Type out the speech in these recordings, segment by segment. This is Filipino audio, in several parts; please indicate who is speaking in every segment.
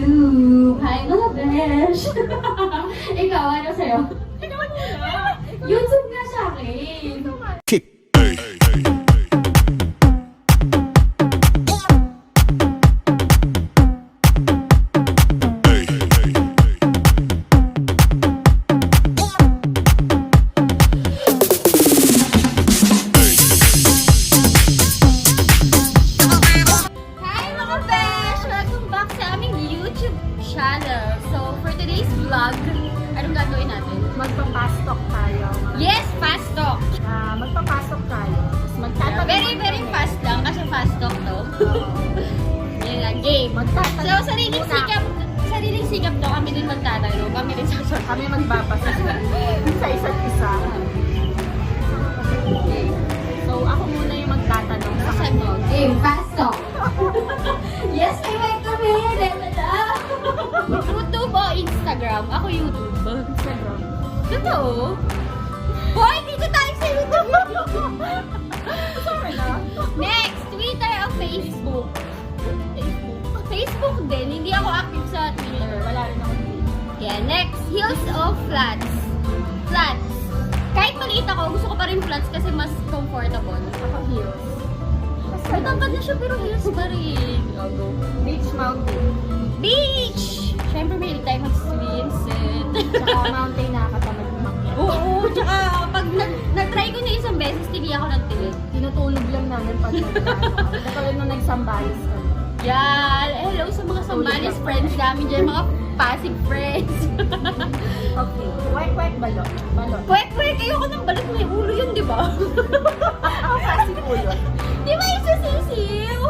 Speaker 1: YouTube! Hi mga besh! Ikaw, ano sa'yo? YouTube nga sa akin!
Speaker 2: Kick.
Speaker 1: Hi mga besh! Welcome back sa aming YouTube channel. So, for today's vlog, anong gagawin natin?
Speaker 3: Magpapastok tayo.
Speaker 1: Yes, fast talk!
Speaker 3: Magpapasok tayo. Tapos magtatanong.
Speaker 1: Very fast lang kasi fast talk to. Yan lang, game.
Speaker 3: Magtatanong.
Speaker 1: So, sariling sikap to kami din magtatanong. Kami din sasagot.
Speaker 3: Kami magbabasa sa isa't isa. Okay. So, ako muna yung magtatanong sa
Speaker 1: Saan
Speaker 3: kanya.
Speaker 1: mo? Game, fast talk! Yes, may mic kami! Remeda! YouTube o Instagram? Ako YouTube.
Speaker 3: Instagram.
Speaker 1: Totoo? Hoy, dito tayo sa YouTube!
Speaker 3: Sorry na.
Speaker 1: Next, Twitter o Facebook? Facebook din. Hindi ako active sa Twitter.
Speaker 3: Wala rin ako dito.
Speaker 1: Yeah, next, heels o flats? Flats. Kahit maliit ako, gusto ko pa rin flats kasi mas comfortable.
Speaker 3: Ako heels.
Speaker 1: Matangkad na siya pero heels pa rin.
Speaker 3: Beach mountain.
Speaker 1: Beach! Siyempre may tayo mag-swimsuit.
Speaker 3: Tsaka mountain nakakatamad umakyat.
Speaker 1: Oo, tsaka pag nag-try ko na isang beses, tili ako ng tili.
Speaker 3: Tinutulog lang namin pag nagtatanong. Katulad nung nagsambalis kami.
Speaker 1: Yan! Hello sa mga Sambales friends namin dyan, mga passive friends.
Speaker 3: Okay. Kwek-kwek balot. Balot.
Speaker 1: Kwek-kwek, ayoko ng balot, may ulo yun, di ba?
Speaker 3: Ako kasi ulo.
Speaker 1: Di ba yung sisiw?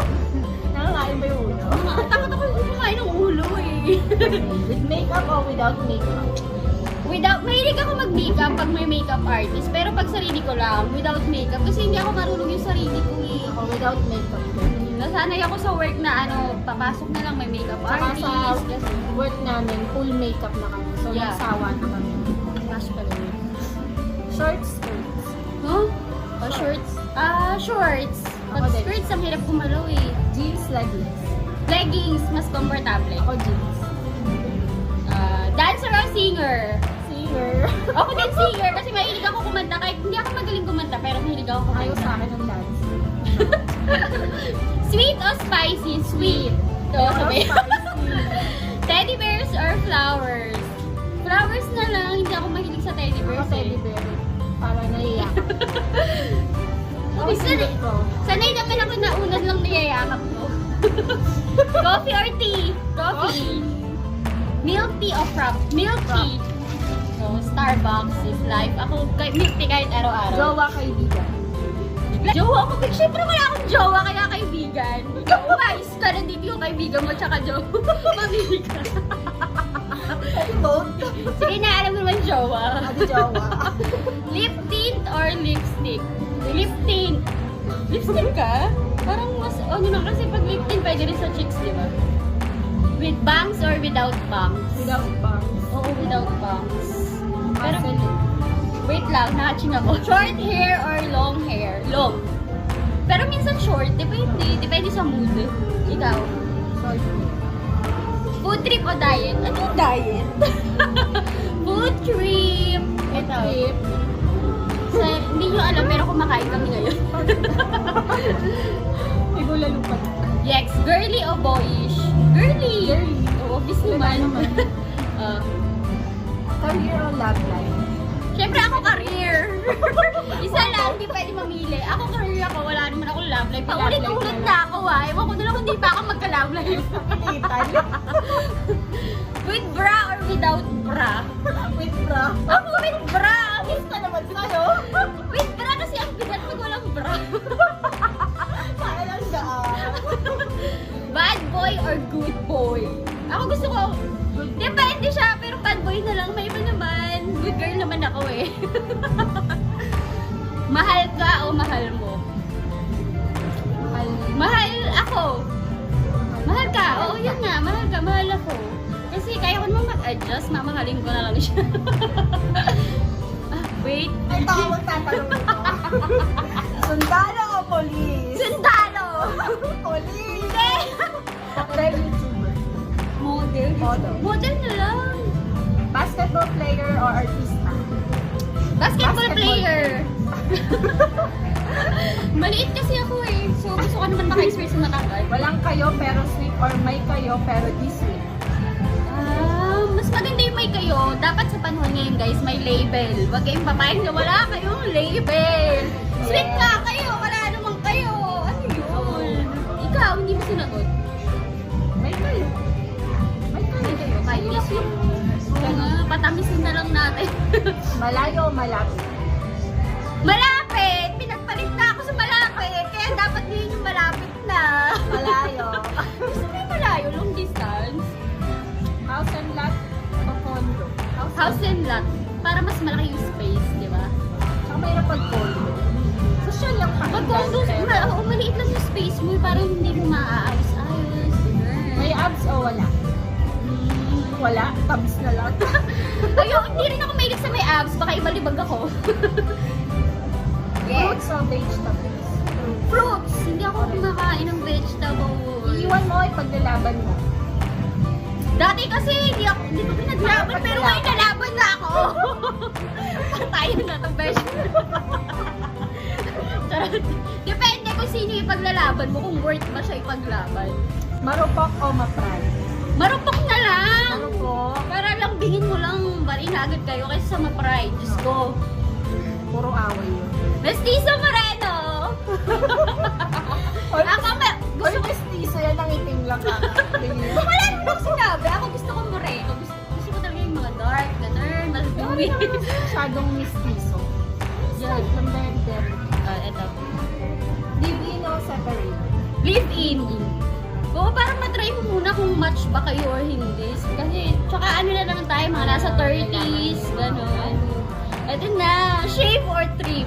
Speaker 3: Nakakain ba yung ulo?
Speaker 1: Takot ako yung kumain ng ulo eh.
Speaker 3: With makeup or without makeup?
Speaker 1: Mahilig ako mag-makeup pag may makeup artist, pero pag sarili ko lang, without makeup, kasi hindi ako marunong yung sarili ko eh.
Speaker 3: Ako without makeup.
Speaker 1: Nasanay ako sa work na papasok na lang may makeup
Speaker 3: Saka
Speaker 1: artist.
Speaker 3: sa
Speaker 1: Kasi,
Speaker 3: work namin, full makeup na kami. So,
Speaker 1: Yeah.
Speaker 3: nagsawa na kami.
Speaker 1: gosh pala yun.
Speaker 3: Short skirts.
Speaker 1: Huh? Shorts? Shorts. Pag
Speaker 3: Ako din.
Speaker 1: skirts, ang hirap gumalaw eh.
Speaker 3: Jeans, leggings.
Speaker 1: Leggings, mas comfortable.
Speaker 3: Ako jeans.
Speaker 1: Dancer o singer?
Speaker 3: Singer.
Speaker 1: Ako din singer kasi mahilig ako kumanta. Kahit hindi ako magaling kumanta, pero mahilig ako kumanta.
Speaker 3: Ayaw sa akin ng dance.
Speaker 1: Sweet o spicy? Sweet. So, sabi. Teddy bears or flowers? Flowers na lang. Hindi ako mahilig sa teddy
Speaker 3: Ako
Speaker 1: bears
Speaker 3: teddy
Speaker 1: eh.
Speaker 3: bear. Parang naiyak. Ako
Speaker 1: Sanay,
Speaker 3: ko.
Speaker 1: sanay naman ako na unad lang niyayakap ko. Coffee or tea? Coffee. Milk tea o frap? Milk tea. So, Starbucks is life. Ako, milk tea kahit araw-araw.
Speaker 3: Jowa kaibigan.
Speaker 1: Jowa ko, siyempre wala akong jowa kaya kaibigan. Ikaw umayos ka, nandito yung kaibigan mo tsaka jowa. Mamili ka.
Speaker 3: Both.
Speaker 1: Sige na, alam mo naman jowa.
Speaker 3: Adi jowa.
Speaker 1: Lip tint or lipstick? Lip tint. Lipstick ka? Parang mas, ano na kasi pag lip tint pwede rin sa cheeks, di ba? With bangs or without bangs?
Speaker 3: Without bangs.
Speaker 1: Oo, without bangs. Pero,
Speaker 3: Pero,
Speaker 1: wait lang, nakaching ako. Short hair or long hair? Long. Pero minsan short, depende. Depende sa mood. Ikaw?
Speaker 3: short.
Speaker 1: Food trip o diet? Ano yung diet? Food trip. Ito.
Speaker 3: Trip.
Speaker 1: Sa, hindi nyo alam, pero kumakain kami ngayon.
Speaker 3: Igula lupa.
Speaker 1: Yes, girly o boyish? Girly.
Speaker 3: Girly.
Speaker 1: Oo, obvious
Speaker 3: Diba
Speaker 1: naman.
Speaker 3: naman?
Speaker 1: Ah.
Speaker 3: Career or love life?
Speaker 1: Siyempre ako career. Isa lang, hindi pwede mamili. Ako career ako, wala naman ako love life. Paulit-ulit na ako Ewan ko na lang kung di pa ako magka-love life.
Speaker 3: Pilitan.
Speaker 1: With bra or without bra?
Speaker 3: With bra.
Speaker 1: Ako with bra.
Speaker 3: Kiss ka naman sa'yo.
Speaker 1: With bra kasi ang bigat pag walang bra.
Speaker 3: Para lang daan.
Speaker 1: Bad boy or good boy? Ako gusto ko, depende siya, pero bad boy na lang. May iba naman. Good girl naman ako eh. Mahal ka o mahal mo?
Speaker 3: Mahal.
Speaker 1: Mahal ako. Mahal ka? Oo, yun nga. Mahal ka. Mahal ako. Kasi kaya ko naman mag-adjust. Mamahalin ko na lang siya. Wait.
Speaker 3: Ito ang magtatanong ito. Sundalo o polis?
Speaker 1: Sundalo!
Speaker 3: Polis!
Speaker 1: Hindi!
Speaker 3: Model YouTuber.
Speaker 1: Model?
Speaker 3: model?
Speaker 1: Model na lang.
Speaker 3: Basketball player or artista?
Speaker 1: Basketball
Speaker 3: Basketball
Speaker 1: player. Maliit kasi ako eh. So gusto ko naman maka-experience sa matangkad.
Speaker 3: Walang kayo pero sweet or may kayo pero di sweet?
Speaker 1: Mas maganda yung may kayo. Dapat sa panahon ngayon guys, may label. Huwag kayong papayag na wala kayong label. Sweet nga kayo, wala naman kayo. Ano yun? Ikaw, hindi mo sinagot.
Speaker 3: May kayo. May kayo.
Speaker 1: May kayo, kahit di sweet. Patamisin na lang natin.
Speaker 3: Malayo o malapit?
Speaker 1: Malapit! Pinagpalit na ako sa malapit. Kaya dapat din yung malapit na.
Speaker 3: Malayo.
Speaker 1: Gusto mo yung malayo, long distance?
Speaker 3: House and lot o condo?
Speaker 1: House and lot. Para mas malaki yung space, di ba?
Speaker 3: Tsaka mahirap pag condo. Social yung
Speaker 1: Pag
Speaker 3: pakinggan.
Speaker 1: condo, maliit lang yung space mo, parang hindi mo maaayos-ayos.
Speaker 3: May abs o wala? Wala. Tabs na lang.
Speaker 1: Ayun, hindi rin ako mahilig sa may abs. Baka ibalibag ako.
Speaker 3: Fruits o vegetables?
Speaker 1: Fruits! Hindi ako kumakain ng vegetables.
Speaker 3: Iiwan mo ipaglalaban mo.
Speaker 1: Dati kasi hindi ko pinaglaban, pero ngayon nalaban na ako. Tayo na itong vegetable. Charot. Depende kung sino yung ipaglalaban mo, kung worth ba siya ipaglaban.
Speaker 3: Marupok o mapray?
Speaker 1: Marupok na lang!
Speaker 3: Marupok.
Speaker 1: Para lang bingin mo lang, bari na agad kayo kaysa sa ma-pride. Diyos ko.
Speaker 3: Puro away yun.
Speaker 1: Mestizo Moreno! Ako,
Speaker 3: Gusto ko mestizo yan, ang itim lang ka.
Speaker 1: wala naman ako sinabi. Ako gusto ko Moreno. Gusto ko talaga yung mga dark, ganun,
Speaker 3: Ano
Speaker 1: malbuwi.
Speaker 3: naman masyadong mestizo?
Speaker 1: Yan.
Speaker 3: Ng verde.
Speaker 1: Eto.
Speaker 3: Live-in o separate?
Speaker 1: Live-in. Oo, parang matry mo muna kung match ba kayo or hindi. Kasi, tsaka ano na naman tayo, mga nasa 30s, gano'n. Ito na, shave or trim?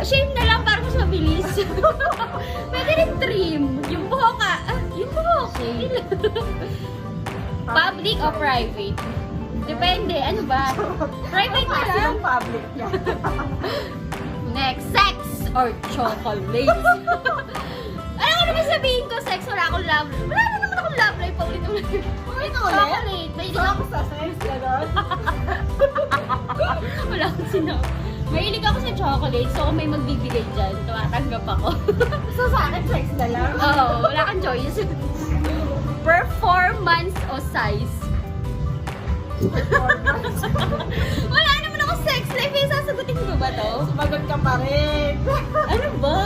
Speaker 1: Shave na lang para mas mabilis. Pwede rin trim. Yung buhok ka. Yung buhok. Public o private? Depende, ano ba? Private na lang.
Speaker 3: Yung public yan.
Speaker 1: Next, sex or chocolate? Ano ko naman sabihin ko, sex, wala akong love. Wala na naman akong love life, paulit-ulit.
Speaker 3: Ito
Speaker 1: Chocolate. Mahilig ako.
Speaker 3: sa sex, gano'n?
Speaker 1: Wala akong sinabi. Mahilig ako sa chocolate, so kung may magbibigay dyan, tumatanggap ako.
Speaker 3: So sa akin, sex na lang.
Speaker 1: Oo, wala kang choice. Performance o size?
Speaker 3: Performance.
Speaker 1: Wala naman ako sex life, eh. Sasagutin ko ba to?
Speaker 3: Sumagot ka pa rin.
Speaker 1: Ano ba?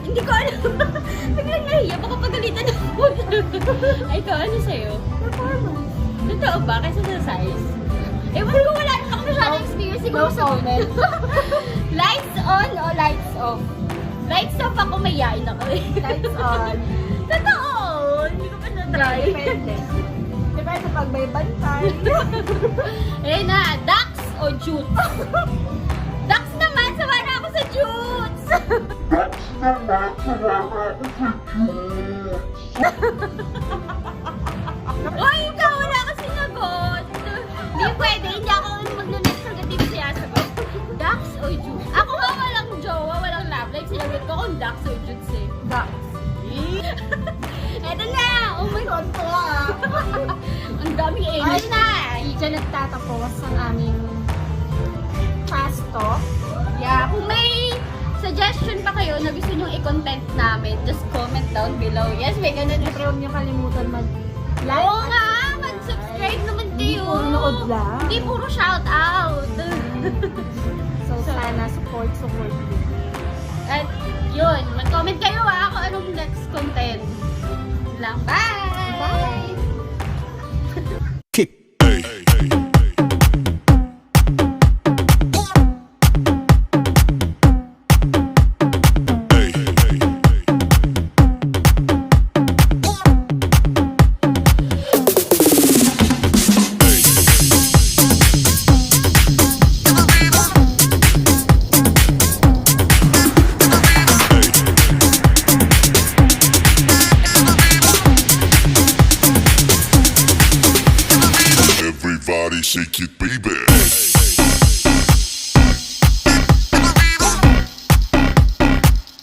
Speaker 1: Hindi ko alam. Biglang nahiya, baka pagalitan ako. Ay, ikaw, ano sa'yo?
Speaker 3: Performance.
Speaker 1: Totoo ba? Kaysa sa size? Ewan ko, wala naman ako masyadong experience. Siguro
Speaker 3: No
Speaker 1: sa
Speaker 3: comment.
Speaker 1: lights on o lights off? Lights off ako, mayayain ako eh.
Speaker 3: Lights on.
Speaker 1: Totoo! Hindi ko pa na-try.
Speaker 3: Depende. Depende pag may bantay.
Speaker 1: Ayun na, ducks o jutes? Ducks naman, sawa na ako sa jutes! Uy, ikaw, wala ka sinagot! Hindi pwede, hindi ako mag-next negative siya sagot. Ducks o jutes? Ako nga walang jowa, walang love life. Sinagot ko kung ducks o jutes eh.
Speaker 3: Ducks.
Speaker 1: Eto na! Oh my God!
Speaker 3: Tonto ah.
Speaker 1: Ang daming
Speaker 3: Ay
Speaker 1: English
Speaker 3: na! Diyan nagtatapos ang aming fast talk.
Speaker 1: Yeah, kung may suggestion pa kayo na gusto nyo i-content namin, just comment down below. Yes, may ganun.
Speaker 3: Siyempre huwag niyo kalimutan mag-like.
Speaker 1: Oo nga, mag-subscribe naman
Speaker 3: Hindi
Speaker 1: kayo.
Speaker 3: puro nood lang.
Speaker 1: Hindi puro shout out.
Speaker 3: So sana support din.
Speaker 1: At yun, mag-comment kayo kung anong next content. Lang. Bye!
Speaker 3: Bye!
Speaker 2: Kick.
Speaker 4: Everybody shake it, baby.